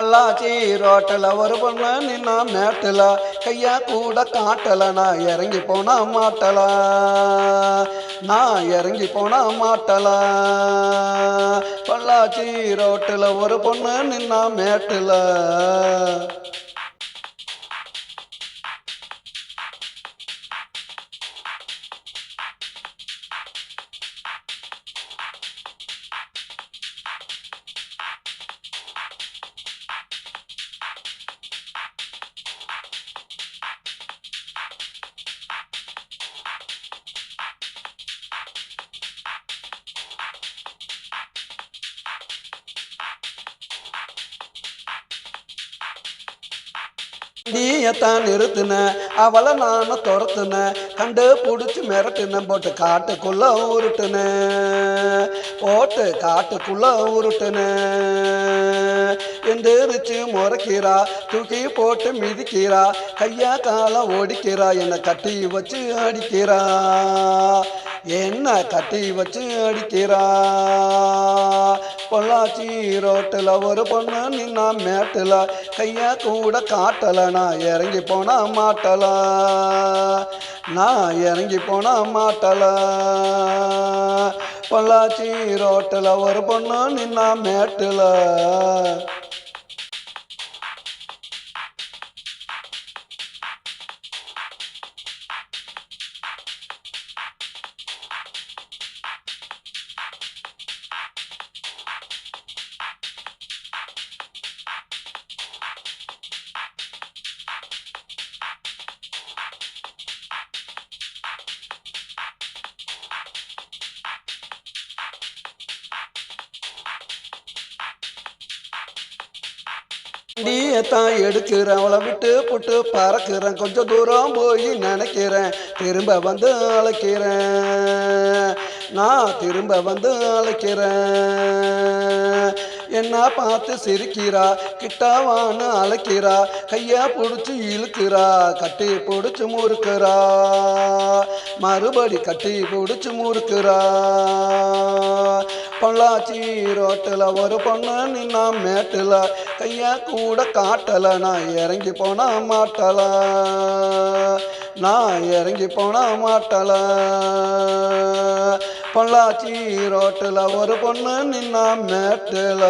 பொள்ளாச்சி ரோட்டில் ஒரு பொண்ணு நின்னா மேட்டில் கையா கூட காட்டல நான் இறங்கி போனா மாட்டல பொள்ளாச்சி ரோட்டில் ஒரு பொண்ணு நின்னா மேட்டில் நீயத்தான் நிறுத்தின அவளை நானும் துரத்துன கண்டு பிடிச்சி மிரட்டுன காட்டுக்குள்ள உருட்டுன எந்திரிச்சு முறைக்கிறா தூக்கி போட்டு மிதிக்கிறா கையா கால ஓடிக்கிறா என்னை கட்டி வச்சு அடிக்கிறா பொள்ளாச்சி ரோட்டில் ஒரு பொண்ணு நின்னா மேட்டில் கையா கூட காட்டல நான் இறங்கி போனா மாட்டல பொள்ளாச்சி ரோட்டில் ஒரு பொண்ணு நின்னா மேட்டில் நீயத்தான் எடுக்கிறேன் அவளை விட்டு புட்டு பறக்கிறேன் கொஞ்சம் தூரம் போய் நினைக்கிறேன் திரும்ப வந்து அழைக்கிறேன் என்ன பார்த்து சிரிக்கிறா கிட்டாவான்னு அழைக்கிறா கையா பிடிச்சி இழுக்கிறா கட்டி பிடிச்சி முறுக்கிறா மறுபடி கட்டி பிடிச்சி முறுக்கிறா பொள்ளாச்சி ரோட்டில் ஒரு பொண்ணு நின்னா மேட்டில் கையா கூட காட்டல நான் இறங்கி போனா மாட்டல பொள்ளாச்சி ரோட்டில் ஒரு பொண்ணு நின்னா மேட்டில்